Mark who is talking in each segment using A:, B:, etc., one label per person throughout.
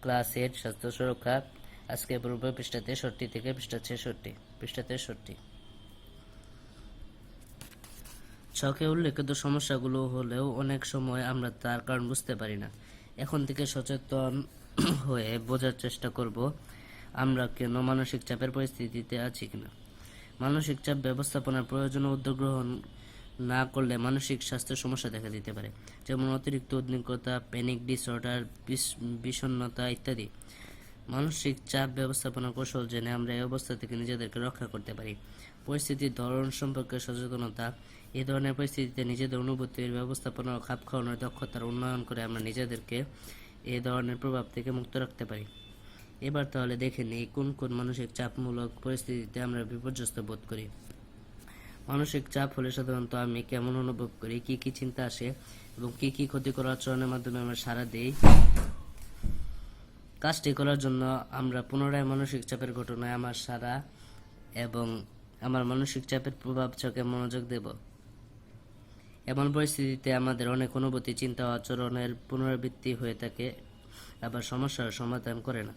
A: Class 8 স্বাস্থ্য সুরক্ষা। আজকে পূর্ব পৃষ্ঠা 63 থেকে পৃষ্ঠা 66। পৃষ্ঠা 63। ছকে উল্লেখিত সমস্যাগুলো হলেও অনেক সময় আমরা তার কারণ বুঝতে পারি না। এখন থেকে সচেতন হয়ে বোঝার চেষ্টা করব আমরা কেন মানসিক চাপের পরিস্থিতিতে আছি কিনা। মানসিক চাপ ব্যবস্থাপনার প্রয়োজনীয় উদ্যোগ গ্রহণ না করলে মানসিক স্বাস্থ্যের সমস্যা দেখা দিতে পারে, যেমন অতিরিক্ত উদ্বিগ্নতা, প্যানিক ডিসঅর্ডার, বিষণ্ণতা ইত্যাদি। মানসিক চাপ ব্যবস্থাপনার কৌশল জেনে আমরা এই অবস্থা থেকে নিজেদেরকে রক্ষা করতে পারি। পরিস্থিতির ধরন সম্পর্কে সচেতনতা। এই ধরনের পরিস্থিতিতে নিজেদের অনুভূতির ব্যবস্থাপনা ও খাপ খাওয়ানোর দক্ষতার উন্নয়ন করে আমরা নিজেদেরকে এই ধরনের প্রভাব থেকে মুক্ত রাখতে পারি। এবার তাহলে দেখে নিই কোন কোন মানসিক চাপমূলক পরিস্থিতিতে আমরা বিপর্যস্ত বোধ করি। মানসিক চাপ হলে সাধারণত আমি কেমন অনুভব করি, কি কি চিন্তা আসে এবং কি কি ক্ষতিকর আচরণের মাধ্যমে আমরা সাড়া দিই। কাজটি করার জন্য আমরা পুনরায় মানসিক চাপের ঘটনায় আমার সাড়া এবং আমার মানসিক চাপের প্রভাব ছকে মনোযোগ দেব। এমন পরিস্থিতিতে আমাদের অনেক অনুভূতি, চিন্তা ও আচরণের পুনরাবৃত্তি হয়ে থাকে, আবার সমস্যার সমাধান করে না।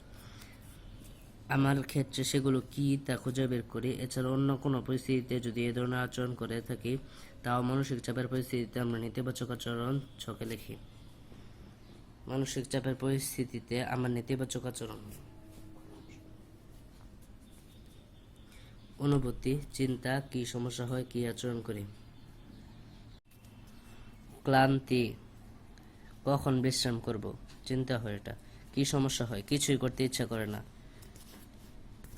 A: আমার ক্ষেত্রে সেগুলো কি তা খুঁজে বের করি। এছাড়া অন্য কোনো পরিস্থিতিতে যদি এ ধরনের আচরণ করে থাকি, তাও মানসিক চাপের পরিস্থিতিতে আমরা নেতিবাচক আচরণ ছকে লিখি। মানসিক চাপের পরিস্থিতিতে আমার নেতিবাচক আচরণ: অনুভূতি, চিন্তা, কি সমস্যা হয়, কি আচরণ করি। ক্লান্তি, কখন বিশ্রাম করব, চিন্তা হয় এটা। কি সমস্যা হয়, কিছুই করতে ইচ্ছা করে না।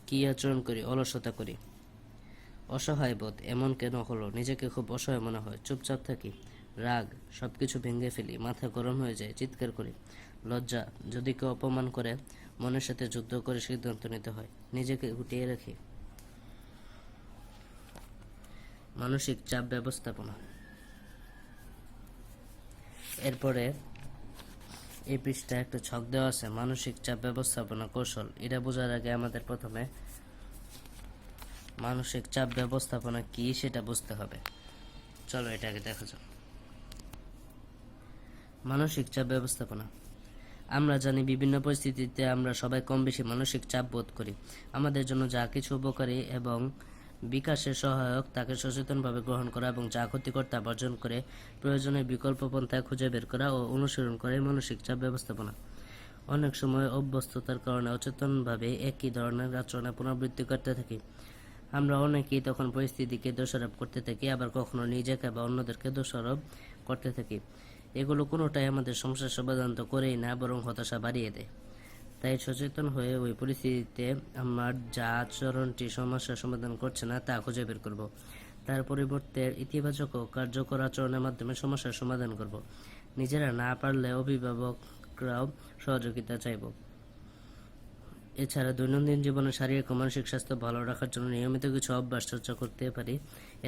A: কি আচরণ করি, অলসতা করি। অসহায় বোধ, এমন কেন হলো, নিজেকে খুব অসহায় মনে হয়, চুপচাপ থাকি। রাগ, সবকিছু ভেঙে ফেলি, মাথা গরম হয়ে যায়, চিৎকার করি। লজ্জা, যদি কেউ অপমান করে মনের সাথে যুদ্ধ করে সিদ্ধান্ত নিতে হয়, নিজেকে গুটিয়ে রাখি। মানসিক চাপ ব্যবস্থাপনা। এরপরে এই পৃষ্ঠায় একটা ছক দেওয়া আছে, মানসিক চাপ ব্যবস্থাপনা কৌশল। এটা বোঝার আগে আমাদের প্রথমে মানসিক চাপ ব্যবস্থাপনা কি সেটা বুঝতে হবে। চলো এটাকে দেখা যাক। মানসিক চাপ ব্যবস্থাপনা। আমরা জানি বিভিন্ন পরিস্থিতিতে আমরা সবাই কম বেশি মানসিক চাপ বোধ করি। আমাদের জন্য যা কিছু উপকারী এবং বিকাশের সহায়ক তাকে সচেতনভাবে গ্রহণ করা এবং যা ক্ষতিকর তা বর্জন করে প্রয়োজনে বিকল্প পন্থা খুঁজে বের করা ও অনুসরণ করে মানসিক চাপ ব্যবস্থাপনা। অনেক সময় অভ্যস্ততার কারণে অচেতনভাবে একই ধরনের আচরণের পুনরাবৃত্তি করতে থাকি। আমরা অনেকেই তখন পরিস্থিতিকে দোষারোপ করতে থাকি, আবার কখনো নিজেকে বা অন্যদেরকে দোষারোপ করতে থাকি। এগুলো কোনোটাই আমাদের সমস্যার সমাধান তো করেই না, বরং হতাশা বাড়িয়ে দেয়। তাই সচেতন হয়ে ওই পরিস্থিতিতে আমার যা আচরণটি সমস্যার সমাধান করছে না তা খুঁজে বের করব। তার পরিবর্তে ইতিবাচক ও কার্যকর আচরণের মাধ্যমে সমস্যার সমাধান করব। নিজেরা না পারলে অভিভাবকরাও সহযোগিতা চাইব। এছাড়া দৈনন্দিন জীবনে শারীরিক ও মানসিক স্বাস্থ্য ভালো রাখার জন্য নিয়মিত কিছু অভ্যাস চর্চা করতে পারি।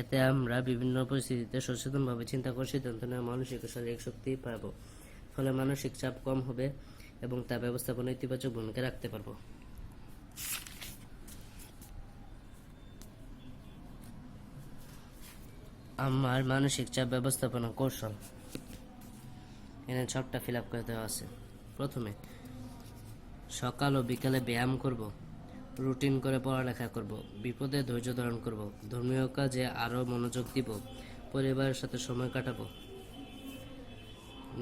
A: এতে আমরা বিভিন্ন পরিস্থিতিতে সচেতনভাবে চিন্তা করে সিদ্ধান্ত নেওয়া মানসিক ও শারীরিক শক্তি পাব। ফলে মানসিক চাপ কম হবে এবং তা ব্যবস্থাপনা ইতিবাচক ভূমিকা রাখতে পারব। আমার মানসিক চাপ ব্যবস্থাপনা কৌশল। এখানে ছকটা ফিল আপ করে দেওয়া আছে। প্রথমে সকাল ও বিকালে ব্যায়াম করব, রুটিন করে পড়ালেখা করব, বিপদে ধৈর্য ধারণ করব, ধর্মীয় কাজে আরও মনোযোগ দিব, পরিবারের সাথে সময় কাটাবো,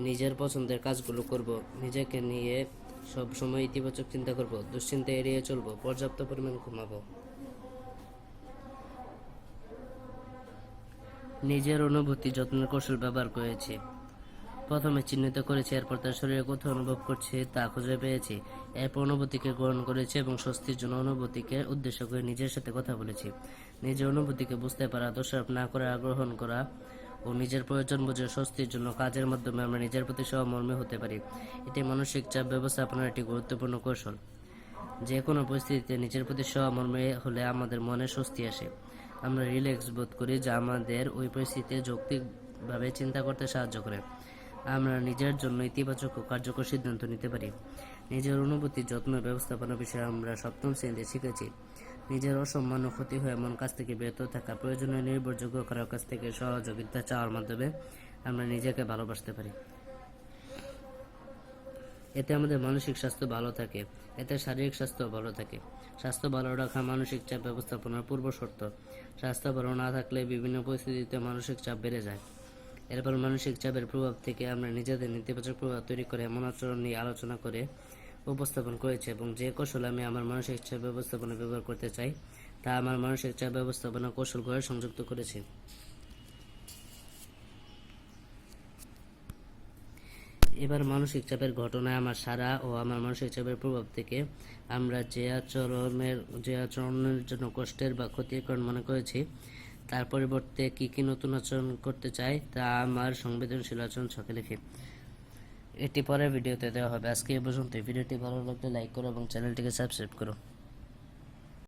A: নিজের পছন্দের কাজগুলো করব, নিজেকে নিয়ে সব সময় ইতিবাচক চিন্তা করব, দুশ্চিন্তা এড়িয়ে চলব, পর্যাপ্ত পরিমাণ ঘুমাবো। নিজের অনুভূতি যত্নের কৌশল ব্যবহার করেছি। প্রথমে চিহ্নিত করেছি, এরপর তার শরীরে কোথাও অনুভব করছে তা খুঁজে পেয়েছি, এরপর অনুভূতিকে গ্রহণ করেছি এবং স্বস্তির জন্য অনুভূতিকে উদ্দেশ্য করে নিজের সাথে কথা বলেছি। নিজের অনুভূতিকে বুঝতে পারা, দোষারোপ না করে গ্রহণ করা ও নিজের প্রয়োজন বুঝে স্বস্তির জন্য কাজের মাধ্যমে আমরা নিজের প্রতি সহমর্মী হতে পারি। এটি মানসিক চাপ ব্যবস্থাপনার একটি গুরুত্বপূর্ণ কৌশল। যে কোনো পরিস্থিতিতে নিজের প্রতি সহমর্মী হলে আমাদের মনে স্বস্তি আসে, আমরা রিল্যাক্স বোধ করি, যা আমাদের ওই পরিস্থিতিতে যৌক্তিকভাবে চিন্তা করতে সাহায্য করে। আমরা নিজের জন্য ইতিবাচক ও কার্যকর সিদ্ধান্ত নিতে পারি। নিজের অনুভূতি যত্ন ব্যবস্থাপনা বিষয়ে আমরা সপ্তম শ্রেণীতে শিখেছি। নিজের অসম্মান ও ক্ষতি হয় এমন কাজ থেকে বিরত থাকা, প্রয়োজনীয় নির্ভরযোগ্য কারো কাছ থেকে সহযোগিতা চাওয়ার মাধ্যমে আমরা নিজেকে ভালোবাসতে পারি। এতে আমাদের মানসিক স্বাস্থ্য ভালো থাকে, এতে শারীরিক স্বাস্থ্য ভালো থাকে। স্বাস্থ্য ভালো রাখা মানসিক চাপ ব্যবস্থাপনার পূর্ব শর্ত। স্বাস্থ্য ভালো না থাকলে বিভিন্ন পরিস্থিতিতে মানসিক চাপ বেড়ে যায়। এরপর মানসিক চাপের প্রভাব থেকে আমরা নিজেদের নেতিবাচক প্রভাব তৈরি করে এমন আচরণ নিয়ে আলোচনা করে উপস্থাপন করেছি, এবং যে কৌশল আমি আমার মানসিক চাপ ব্যবস্থাপনা ব্যবহার করতে চাই তা আমার মানসিক চাপ ব্যবস্থাপনা কৌশল করে সংযুক্ত করেছি। এবার মানসিক চাপের ঘটনায় আমার সারা ও আমার মানসিক চাপের প্রভাব থেকে আমরা যে আচরণের জন্য কষ্টের বা ক্ষতিকর মনে করেছি তার পরিবর্তে কি নতুন আচরণ করতে চাই তা আমার সংবেদনশীল আচরণ ছকে লিখি। এটি পরের ভিডিওতে দেওয়া হবে। আজকে এ পর্যন্ত। ভিডিওটি ভালো লাগলে লাইক করো এবং চ্যানেলটিকে সাবস্ক্রাইব করো।